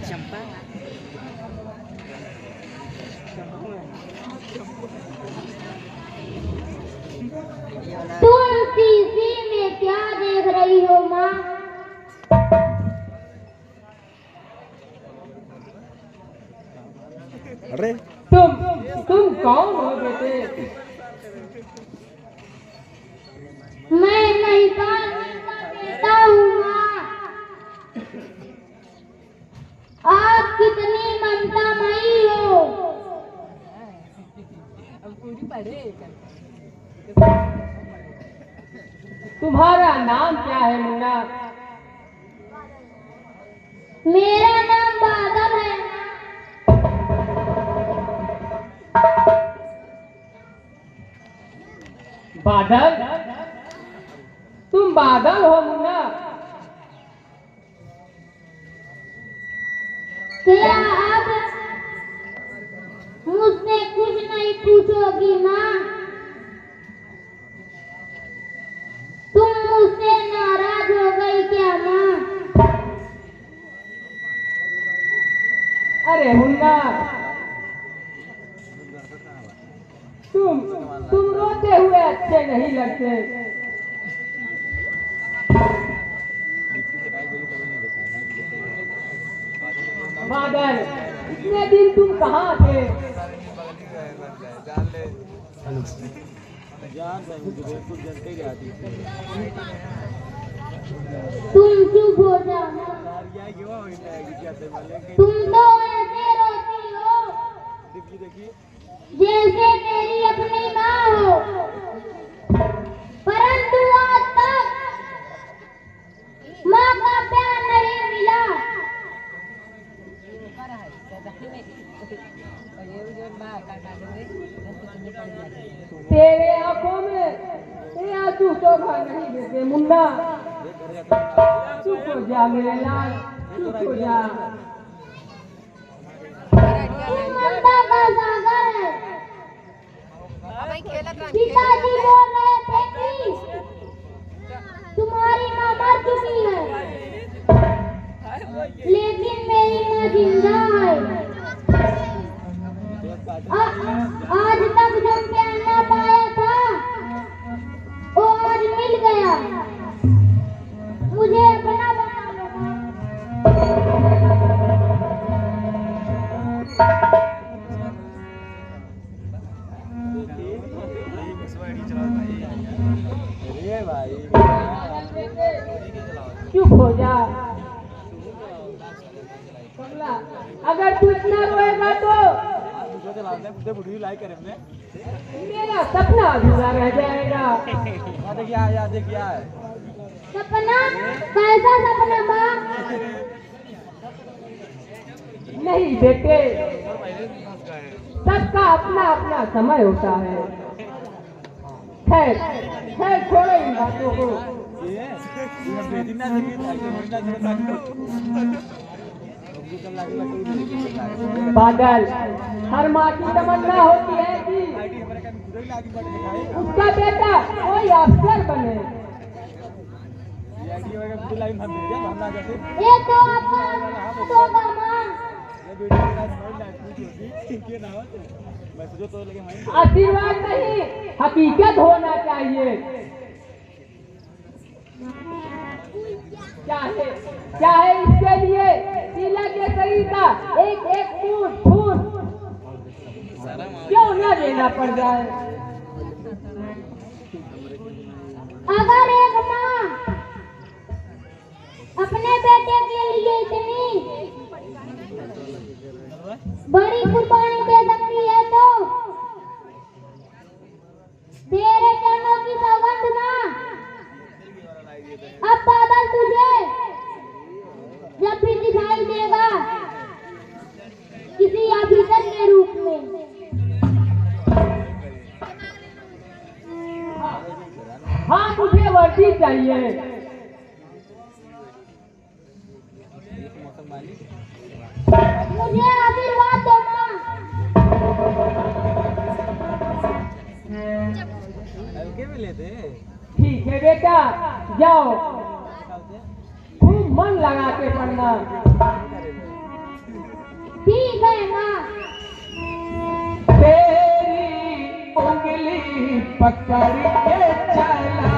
चंपा तुम शीशी में क्या देख रही हो माँ? अरे तुम कौन हो बेटे? मैं महिपाल का बेटा हूँ माँ। आप कितनी ममतामयी हो। तुम्हारा नाम क्या है मुन्ना? मेरा नाम बादल है। बादल? तुम बादल हो मुन्ना? क्या आप मुझसे कुछ नहीं पूछोगी माँ? तुम मुझसे नाराज हो गई क्या माँ? अरे मुन्ना, तुम रोते हुए अच्छे नहीं लगते। बादल, इतने दिन तुम कहाँ थे? तुम चुप हो जाओ। तुम तो ऐसे रोती हो जैसे मेरी अपनी माँ हो, परंतु आज तक माँ का प्यार नहीं मिला। तेरे आंखों में ये आंसू शोभा नहीं देते मुन्ना। चुप हो जा मेरे लाल, चुप हो जा। ये ममता का सागर है। पिताजी बोल रहे थे कि तुम्हारी माँ मर चुकी है, लेकिन मेरी माँ जिंदा है। आज तक जो प्यार न पाया था वो आज मिल गया। मुझे अपना बना लो। चुप हो जा कमला। अगर तू इतना रोएगा तो मेरा सपना अधूरा रह जाएगा। सपना? कैसा सपना माँ? नहीं बेटे, सबका अपना अपना समय होता है। खैर खैर छोड़ो इन बातों को। बादल, हर माँ की तमन्ना होती है कि उसका बेटा कोई अफसर बने। ये तो आपका होगा माँ। आशीर्वाद नहीं, हकीकत होना चाहिए। चाहे चाहे इसके लिए शीला के शरीर का एक एक खून क्यों न देना पड़ जाए। अगर एक माँ अपने बेटे के लिए इतनी बड़ी कुर्बानी दे सकती है तो तेरे चरणों की सौगंध माँ। अब बादल तुझे जब भी दिखाई देगा किसी ऑफिसर के रूप में, हाँ मुझे वर्दी चाहिए। मुझे आशीर्वाद दो माँ। ठीक है बेटा, जाओ मन लगा के पढ़ना। ठीक है माँ। तेरी उंगली पकड़ के चला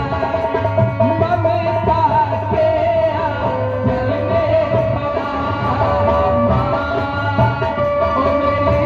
ममता के आंचल में पला माँ, ओ मेरी माँ,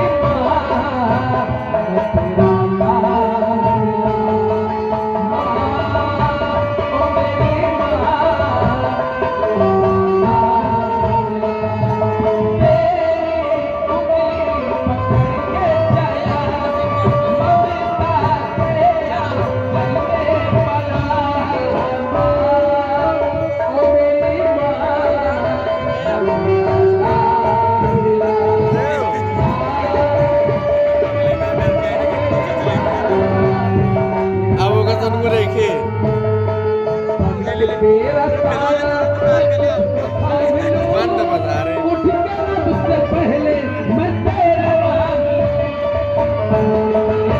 मैं तेरा लाडला माँ,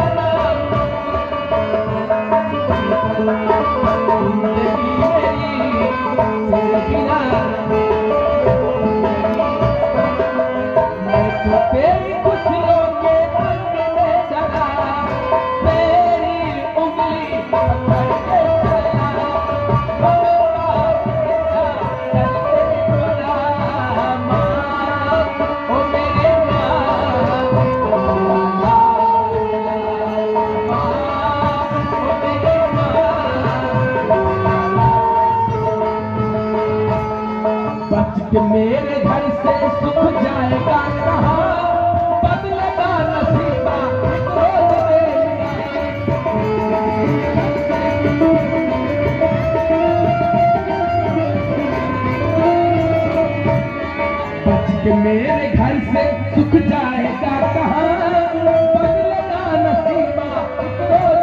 ओ मेरी कि मेरे घर से सुख जाएगा कहाँ, बदलेगा नसीबा रोज बच के मेरे घर से सुख जाएगा कहाँ, बदलेगा नसीबा रोज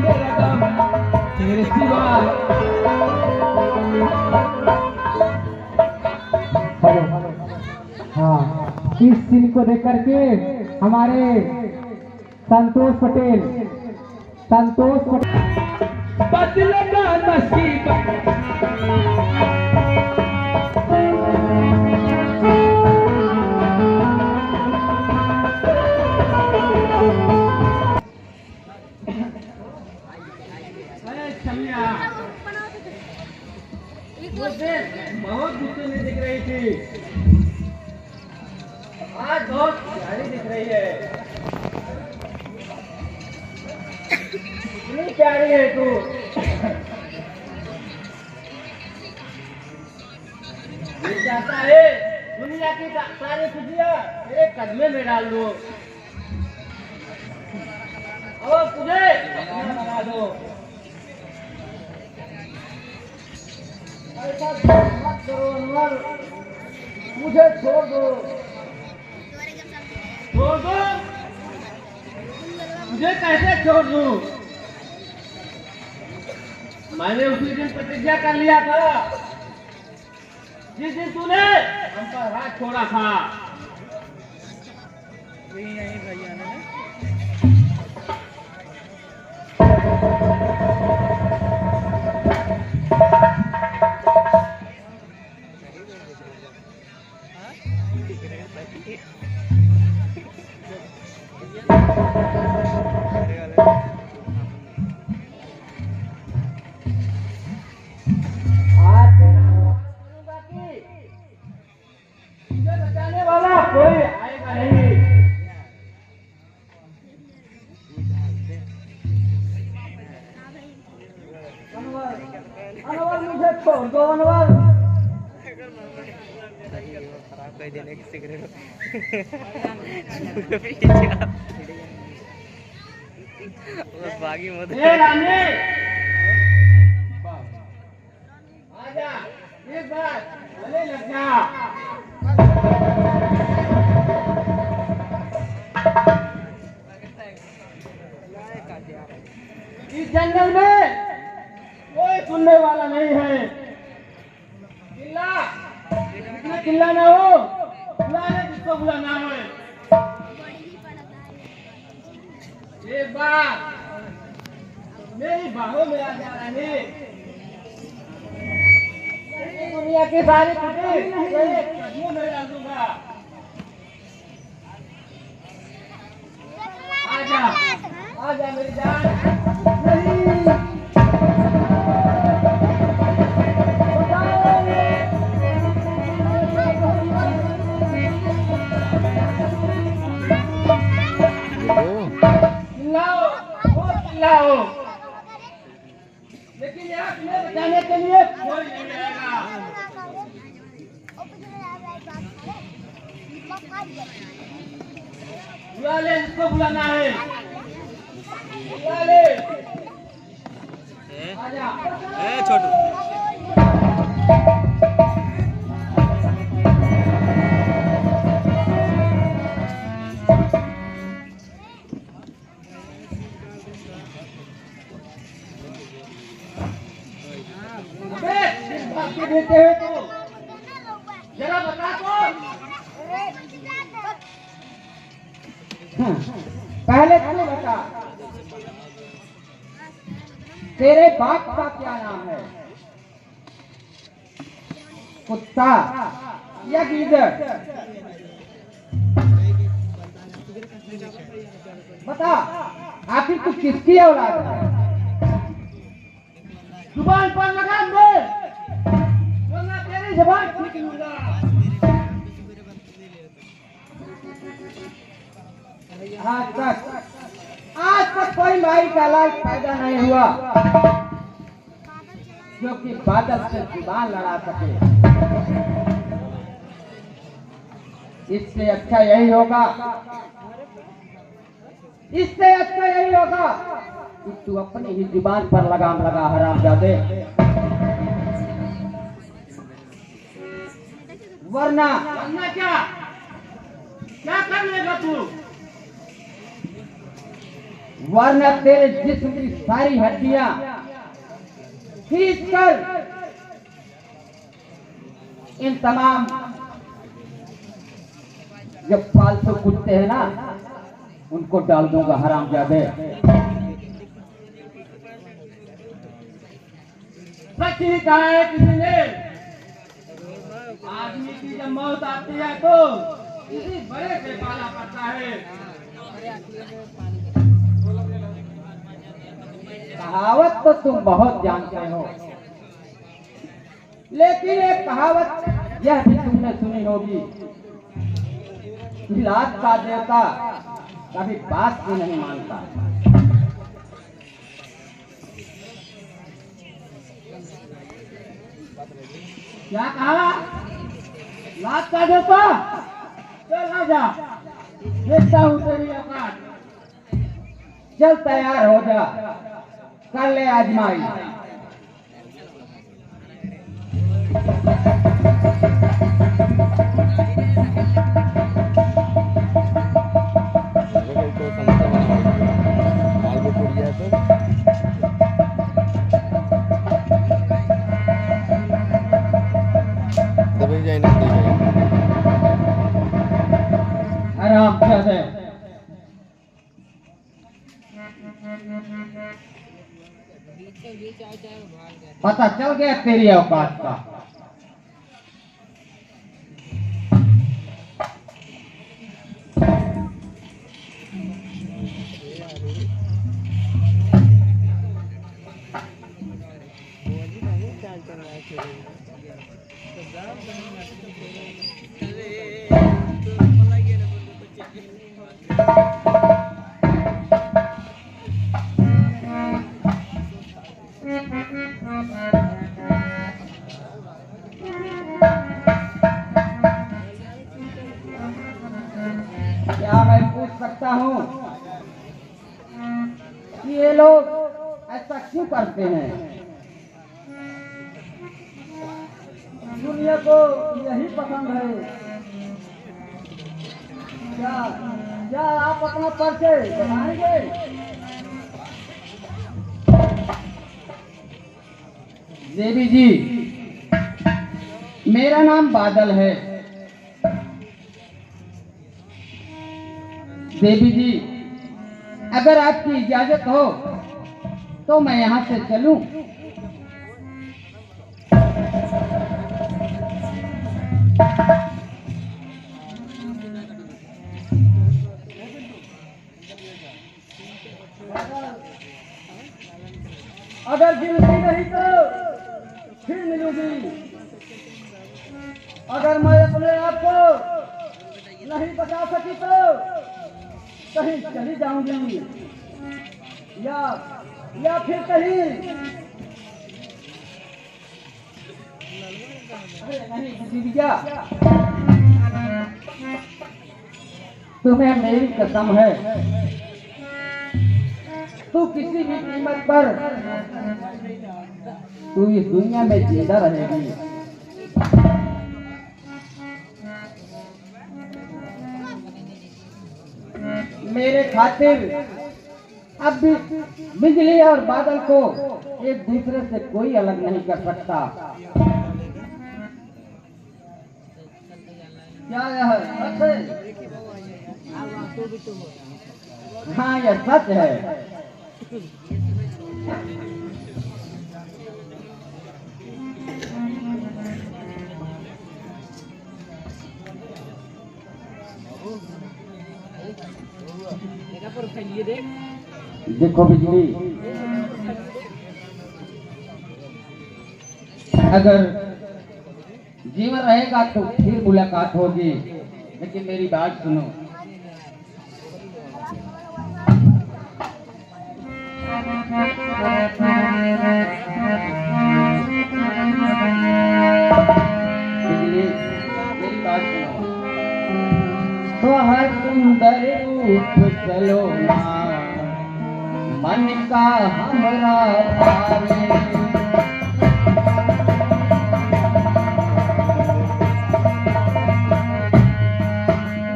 मेरा गम तेरे सिवा। हाँ, इस सीन को देख करके हमारे संतोष पटेल बदलेगा नसीब बहुत गुस्से में दिख रही थी, आज बहुत प्यारी दिख रही है। कितनी प्यारी है तू। ये चाहता है दुनिया की सारी खुशियाँ तेरे कदमे में डाल दो और तुझे बना दो। ऐसा मत करो अनवर, मुझे छोड़ दो। छोड़ दो? मुझे कैसे छोड़ दूं? मैंने उसी दिन प्रतिज्ञा कर लिया था जिस दिन तूने हम पर हाथ छोड़ा था। भैया ने बचाने वाला कोई आएगा नहीं। अनवर मुझे छोड़ दो अनवर। खराब कर देने की सिगरेट बागी मत आजा एक बार गले लग जा। इस जंगल में कोई सुनने वाला नहीं है। चिल्ला जितना चिल्लाना हो, बुलाने जिसको बुलाना हो। एक बार मेरी बाहों में आ जा रही दुनिया की सारी खुशी तेरे कदमों में डाल दूंगा। आजा मेरी जान। नहीं चिल्लाओ, लेकिन यहाँ तुम्हें बचाने के लिए कोई नहीं आएगा। बुला ले, इसको बुलाना है। बुला ले। आजा। छोटू देते हो तो जरा बता तो। पहले तू बता तेरे बाप का क्या नाम है? कुत्ता या गीदड़? बता आखिर तू किसकी औलाद है? जुबान पर लगाम दे वरना तेरी जुबान छीन लूंगा। आज तक कोई माई का लाल पैदा नहीं हुआ जो कि बादल से जुबान लड़ा सके। इससे अच्छा यही होगा, इससे अच्छा यही होगा कि तू अपनी ही जुबान पर लगाम लगा हरामजादे, वरना क्या कर लेगा तू? वरना तेरे जिस्म की सारी हड्डियां खींच कर इन तमाम जो फालतू कुत्ते हैं ना उनको डाल दूंगा हरामजादे। सच ही कहा है किसी ने, आदमी की जब मौत आती है तो किसी बड़े से पाला पड़ता है। कहावत तो तुम बहुत जानते हो, लेकिन एक कहावत यह भी तुमने सुनी होगी, लात का देवता कभी बात भी नहीं मानता। क्या कहा? लात का देवता? चल आजा, देखता हूँ तेरी औकात। चल तैयार हो जा, कर ले आजमाई। आराम से पता चल गया तेरी औकात का। क्या मैं पूछ सकता हूँ कि ये लोग ऐसा क्यों करते हैं? दुनिया को यही पसंद है क्या? क्या आप अपना परिचय बताएंगे? देवी जी, मेरा नाम बादल है। देवी जी, अगर आपकी इजाजत हो तो मैं यहाँ से चलूं। अगर जिंदगी नहीं तो फिर मिलूंगी। अगर मैं अपने आप को नहीं बचा सकी तो कहीं चली जाऊंगी या फिर कहीं दीदिया, तुम्हें मेरी कसम है, तू किसी भी कीमत पर तू इस दुनिया में जिंदा रहेगी। मेरे खातिर अब भी बिजली और बादल को एक दूसरे से कोई अलग नहीं कर सकता। क्या यह सच है? हाँ, यह सच है। देखो बिजली, अगर जीवन रहेगा तो फिर मुलाकात होगी, लेकिन मेरी बात सुनो। बिजली, मेरी बात सुनो। तो हर सुंदर रूप चलो ना, मन का हमरा भावे।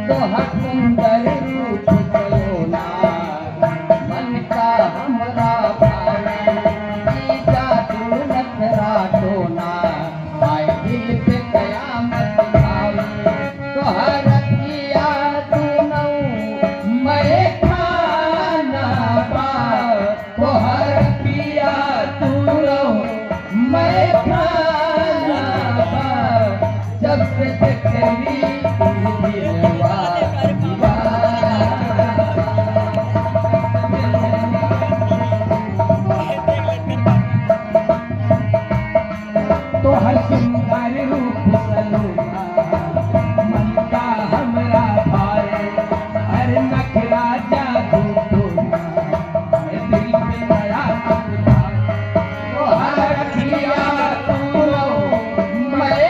तो हर सुंदर रूप चलो ना, मन का हमरा भावे। जादू नखरा टोना, आए दिल पे कयामत भावे। तो हर तो हर सुंदर रूप सलोना, मन का हमरा भाए। हर नखरा जादू टोना, दिल पे नया तो हर किया तू मैं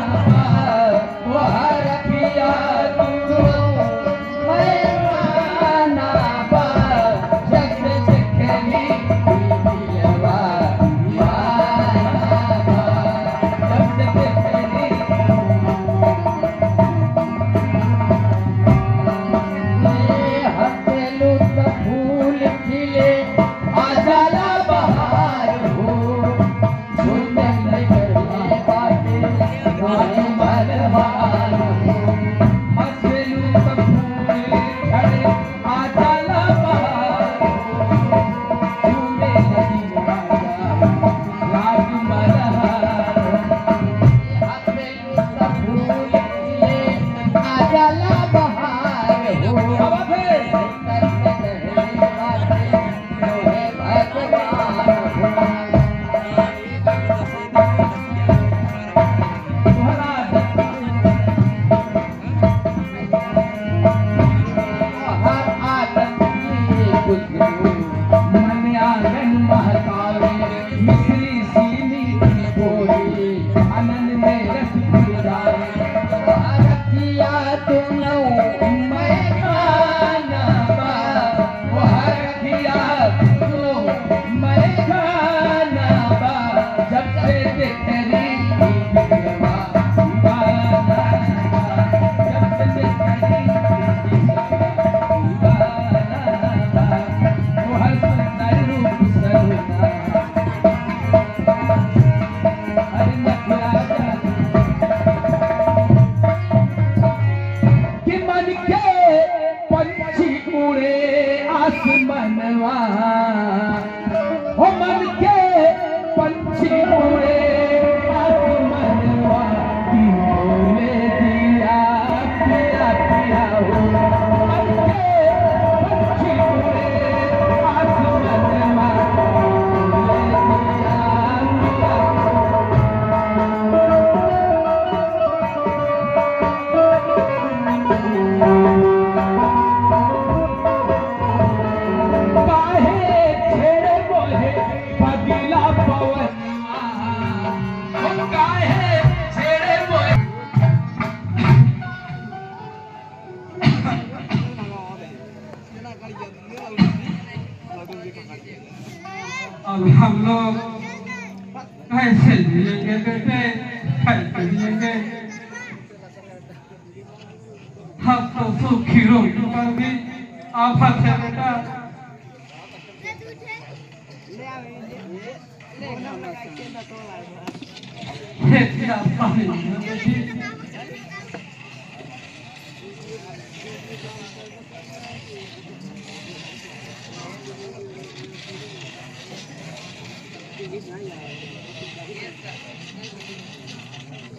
खाना। तो हर किया तू मैं खाना। जब से देखली लोग कैसे जिएंगे बेटे, कैसे जिएंगे? हम तो सूखी रोटी पर भी आफत है बेटा। ये क्या पानी है बेटी?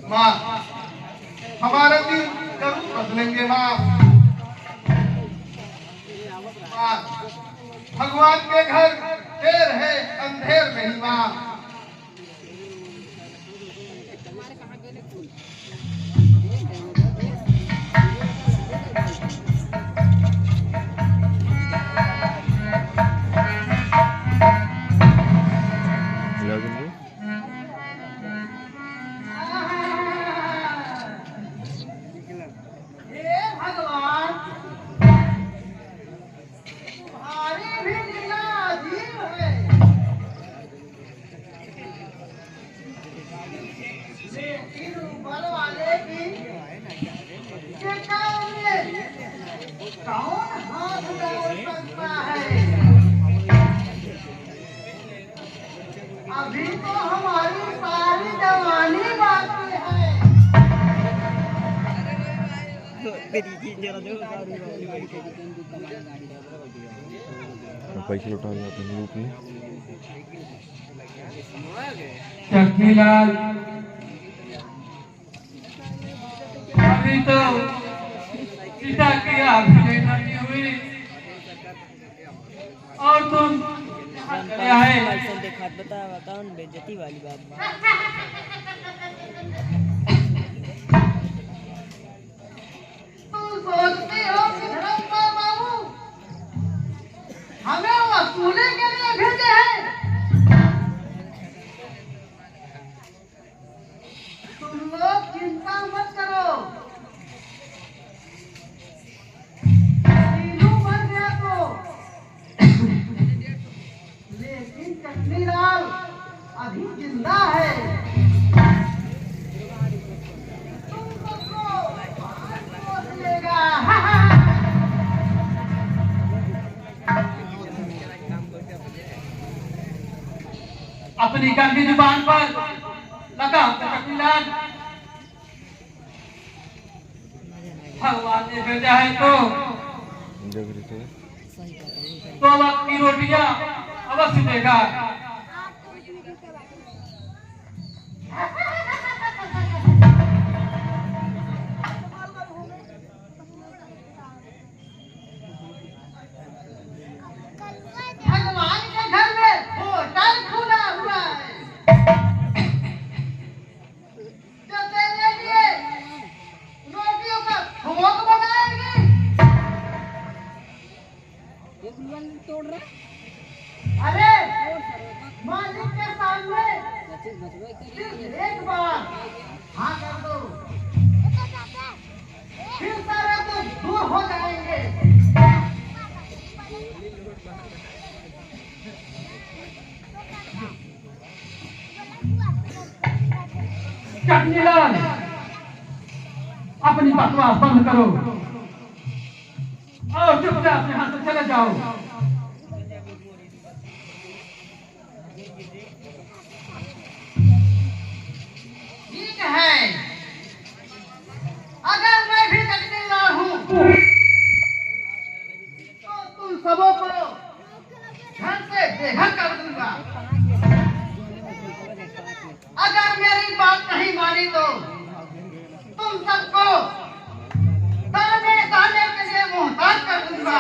माँ, हमारे दिन जरूर बदलेंगे माँ। माँ, भगवान के घर देर है अंधेर नहीं माँ। अभी तो हमारी सारी जवानी बाकी है। पैसे लौटा जाते हैं लूट में। शक्तिलाल, अभी तो सीता की आंखें नहीं हुई और तुम क्या है? कौन बेइज्जती वाली बात तुम सोचते हो कि धर्मपाल बाबू हमें वसूले के लिए भेजे हैं? तुम लोग चिंता मत करो। तीनों मर गया तो लेकिन चटनीलाल अभी जिंदा है। तुम सबको पहुंच लेगा। अपनी गंदी जुबान पर लगा शक्तिलाल। भगवान ने भेजा है तो वक्त की रोटियां अवश्य देगा। भगवान के घर में होटल खुला हुआ है जो तेरे लिए रोटियों का भोग बनाएगी। अरे मालिक के सामने सिर्फ एक बार हाँ कर दो, फिर सारे दुख दूर हो जाएंगे। शक्तिलाल, अपनी बकवास बंद करो और चुपचाप यहाँ से चले जाओ। ठीक है, अगर मैं भी चटनीलाल हूँ तो तुम सबों को घर से बेघर कर दूंगा। अगर मेरी बात नहीं मानी तो तुम सबको दाने दाने के लिए मोहताज कर दूंगा।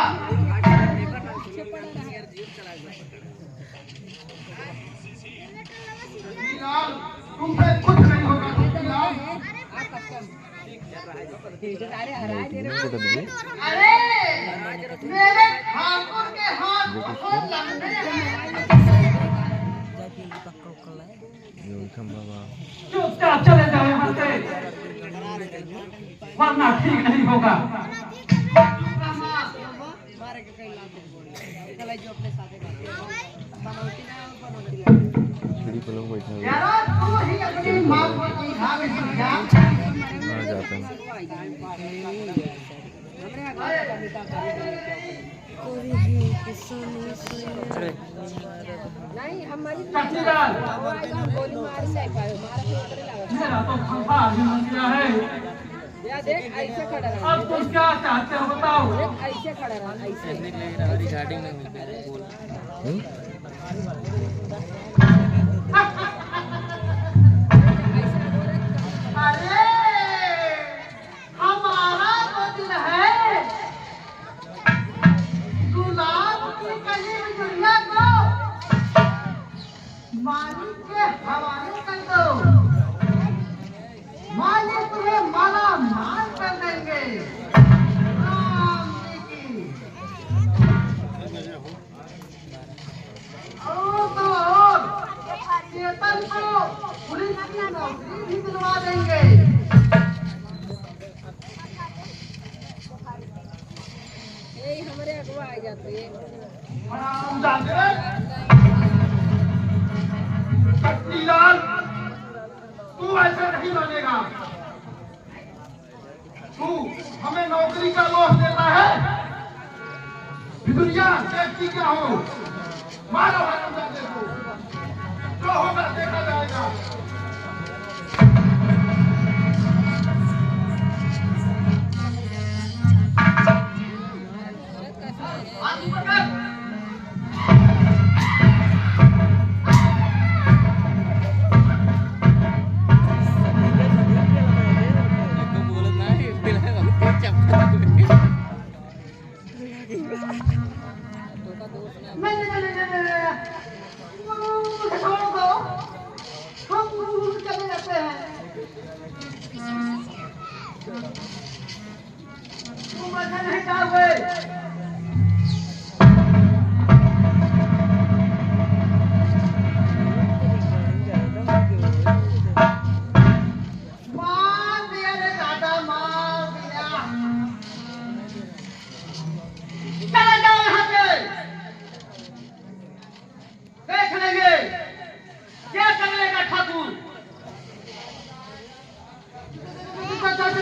चटनीलाल, तुमसे कुछ नहीं होगा। चटनीलाल, अरे मेरे ठाकुर के हाथ बहुत लंबे हैं। चुपचाप चले जाओ यहाँ से, वरना ठीक नहीं होगा। मारे के कई लाख बोले कल जो अपने साथे बनावटी ना बनावटी यारो तू ही अपनी माँ को समझा में समझा नहीं हमारी चौकीदार गोली मार से पाए मेरा तो खंभा भी बन गया है। या देख ऐसे खड़ा रहा अब तुम क्या चाहते हो बताओ। देख ऐसे खड़ा रहा ऐसे अरे हमारा तो दिल है गुलाब की कली दुनिया को मालिक के हवाले कर दो, मालिक तुम्हें माला माल कर देंगे। राम जी की और चेतन को पुलिस की नौकरी भी दिलवा देंगे। यही हमारे अगवा आ जाते हैं चौकीदार तू ऐसे नहीं मानेगा। तू हमें नौकरी का लोभ देता है। दुनिया देखती क्या हो, मारो हरामजादे को, जो होगा देखा जाएगा। हाथ पकड़। नहीं, मुझे छोड़ दो, हम चले जाते हैं। तुम ऐसा नहीं करोगे। मार दिया रे दादा, मार दिया। चला जाओ यहाँ से, देख लेंगे क्या कर लेगा ठाकुर।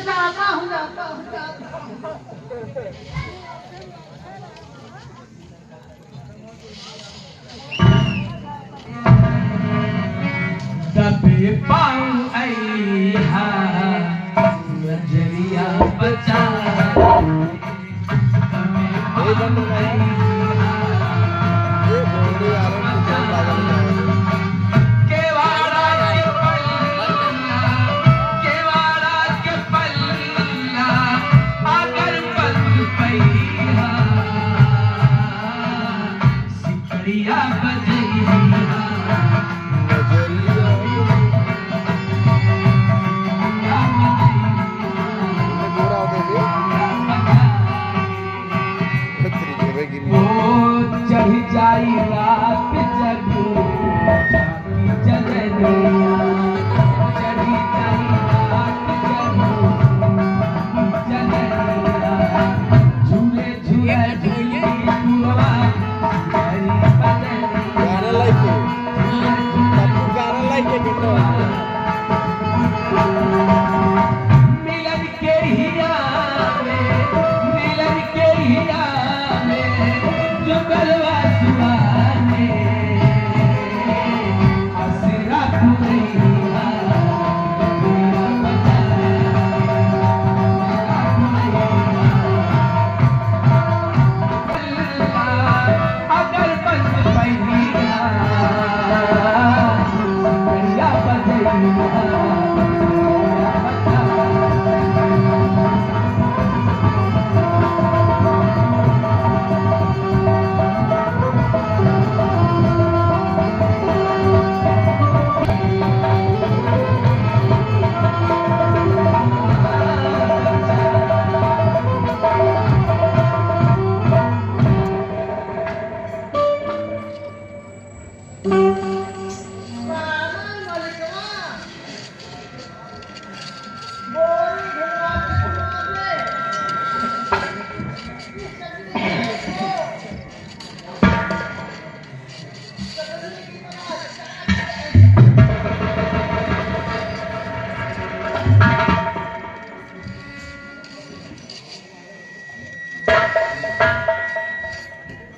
आता हूँ जाता हूँ दबे पाँव ऐहा नजरिया बचा।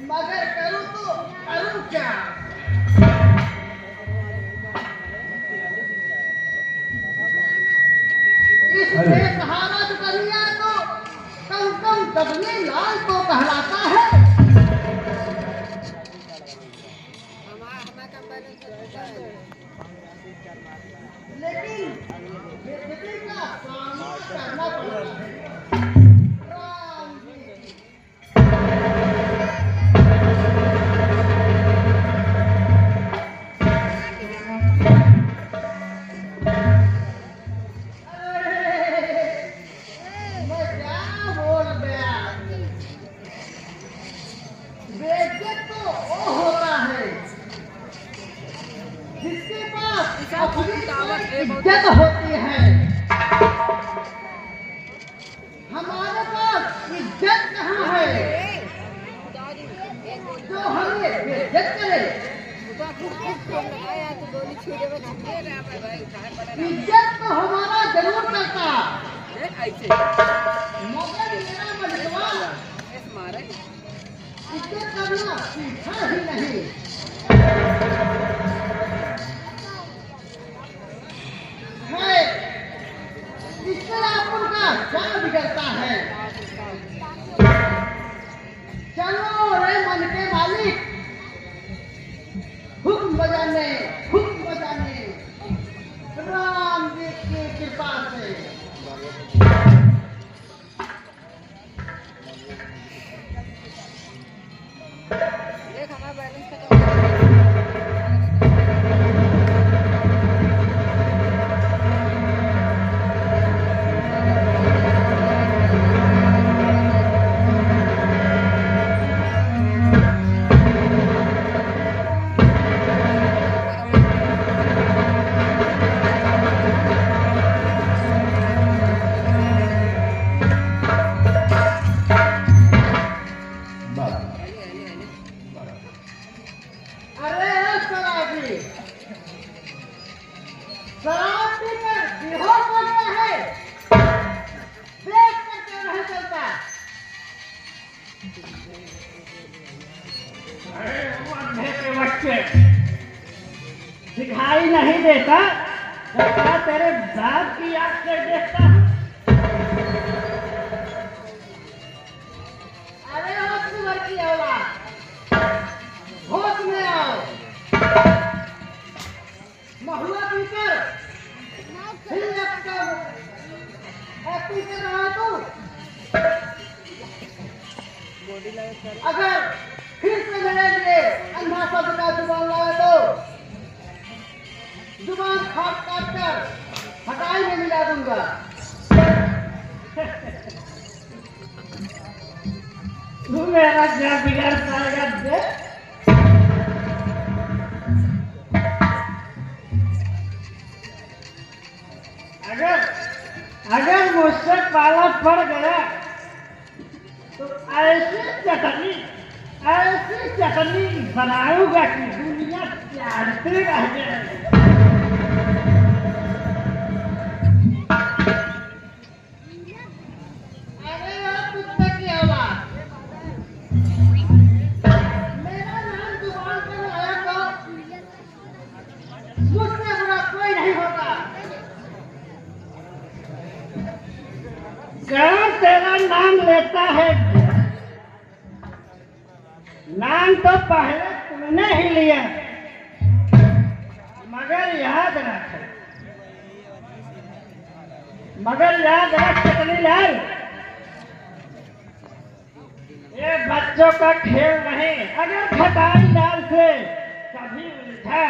मगर करूं तो करूं क्या? इस बेसहारा दुनिया को कम दबने लाल तो कहलाता है। लेकिन बेइज्जती का सामना करना पड़ता है। राम जी। मैं क्या बोल गया? बेइज्जत तो वो होता है जिसके पास अपनी इज्जत होती है। हमारे पास इज्जत कहाँ है जो हमें बेइज्जत करे? इज्जत तो हमारा जरूर करता, मगर मेरा मजबूर इज्जत करना सीखा ही नहीं। है इससे आपका क्या बिगड़ता है? चलो रे मन के मालिक, हुक्म बजाने राम जी की कृपा से। देख हमारा बैलेंस खत्म। अरे शराबी, शराब पीकर बेहोश हो गया है, देख कर क्यों नहीं चलता? अरे वो अंधे के बच्चे दिखाई नहीं देता जब मैं तेरे बाप की आंख से देखता हूँ। अरे ओ सुअर की औलाद, होश में आओ। महुआ पीकर फिर एक्टिंग कर रहा है तू। अगर फिर से मेरे लिए अंधा शब्द का जुबान लाए तो जुबान काट कर हटाई में मिला दूंगा। तू मेरा क्या बिगाड़ पाएगा? देख अगर मुझसे पाला पड़ गया तो ऐसी चटनी बनाऊंगा कि दुनिया चाटती रह जाएगी। अरे ओ कुत्ते की औलाद, मेरा नाम जुबान पर आया तो मुझसे बुरा कोई नहीं होगा। कौन तेरा नाम लेता है? नाम तो पहले तुमने ही लिया, मगर याद रख चटनी लाल, ये बच्चों का खेल नहीं। अगर खटाई लाल से कभी उलझा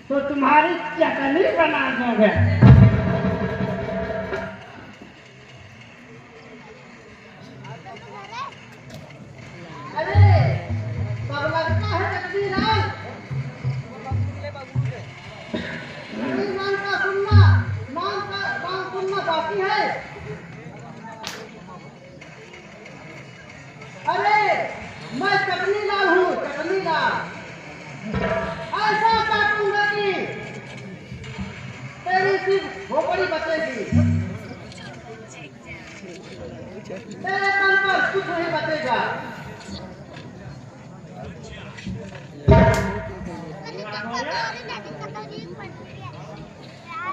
तो तुम्हारी चटनी बना दोगे। अरे सब लगता है जगदी लाल, नहीं मानता सुनना, मान सुनना बाकी है। अरे मैं चटनी लाल हूँ, चटनी लाल। ऐसा काटूंगा कि तेरी सिर्फ बचेगी। तेरे कान पर कुछ नहीं बचेगा।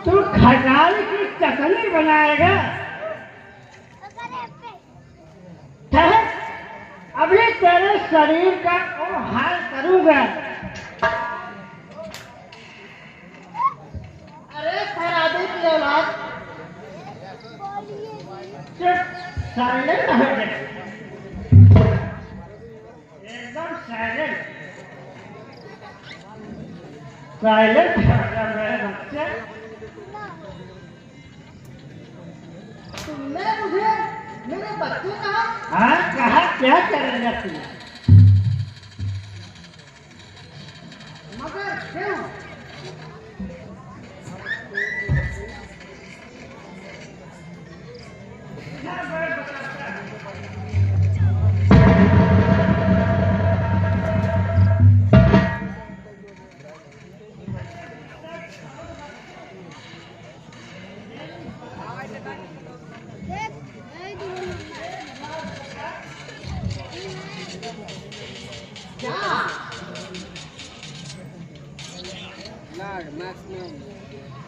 तू खटाई की चटनी बनाएगा? ठहर, अभी तेरे शरीर का वो हाल करूंगा। अरे खराबी की औलाद, चुप, साइलेंट हो गए, एकदम साइलेंट साइलेंट हो गया मेरे बच्चे। तुमने मुझे मेरे बच्चे कहा? हाँ, कहा क्या करेगा तू? मगर क्यों?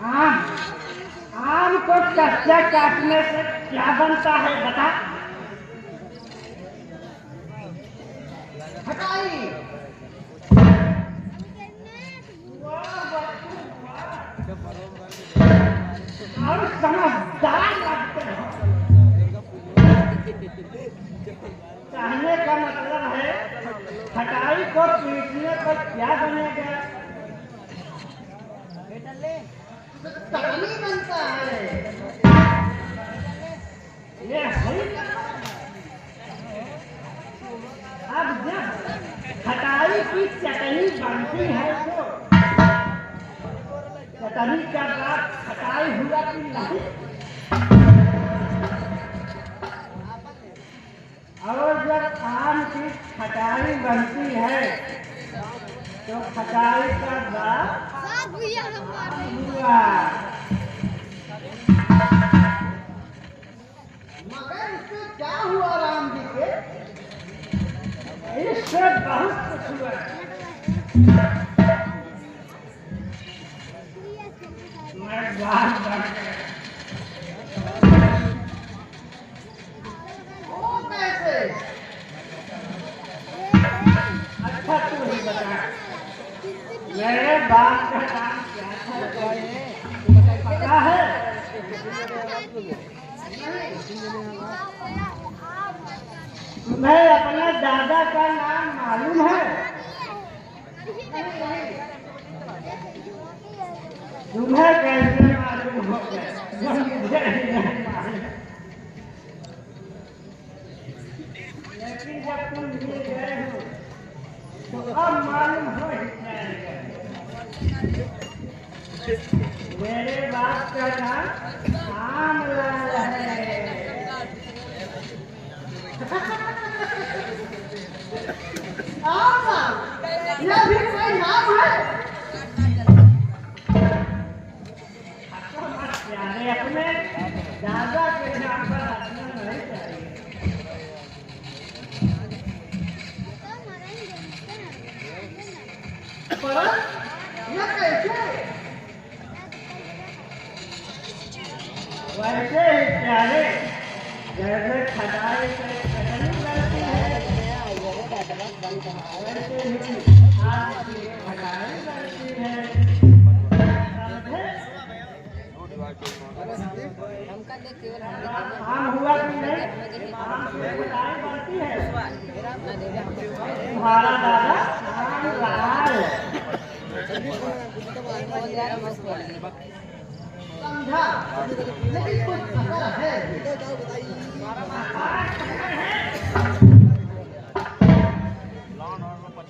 आम आम को कच्चा काटने से क्या बनता है बता? खटाई। और समझदार लगते हो। कहने का मतलब है खटाई को पीटने पर क्या बनेगा? चटनी बनता है। ये है। अब जब खटाई की चटनी बनती है तो चटनी का बाद खटाई हुआ कि नहीं? और जब आम की खटाई बनती है तो खटाई का बाद हुआ। मगर इससे क्या हुआ राम जी के? इससे बहुत कुछ हुआ। मैं बात बन गया। वो कैसे? अच्छा तू ही बता, मेरे बाप का नाम क्या था? पता है? तुम्हें अपने दादा का नाम मालूम है? तुम्हें कैसे मालूम हो गया? मुझे नहीं मालूम। लेकिन जब तुम मिल गए हो तो अब मालूम हो ही जाएगा। मेरे बाप का नाम आमलाल है। यह भी कोई नाम है? प्यारे अपने दादा के नाम पर हंसना नहीं चाहिए। पर यह कैसे? वैसे ही प्यारे, जैसे खटाई से चटनी बनती है वैसे ही आम की खटाई बनती है। समझे? आम हुआ कि नहीं? आम की खटाई बनती है। तुम्हारा दादा आमलाल। समझा, लेकिन कुछ असर है।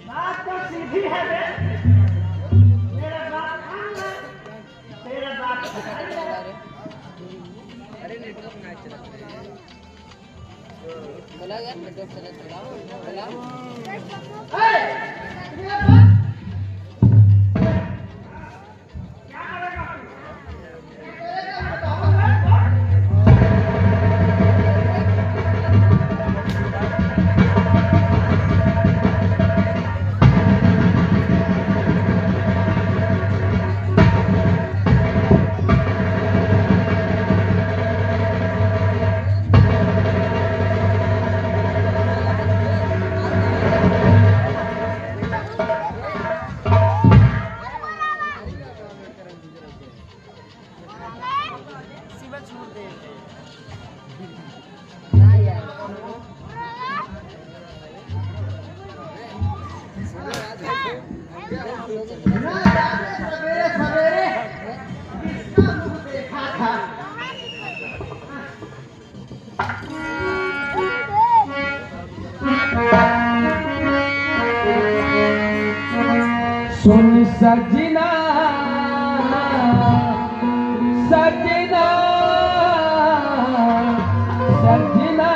बात तो सीधी है बे। मेरा बाप आमलाल, तेरा बाप खटाई वाला। बोला यार नेटवर्क चला बोला ए, तुम्हें बात क्या करेगा तू? तेरे का बताओ। ना यार सवेरे सवेरे इसका मुंह देखा था। सुन सजना सजना सजना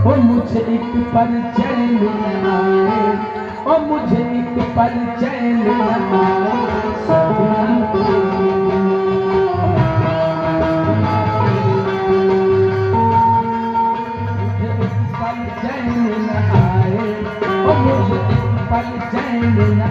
ओ मुझे एक पल चैन न आए ओ मुझे एक पल चैन न आए सजना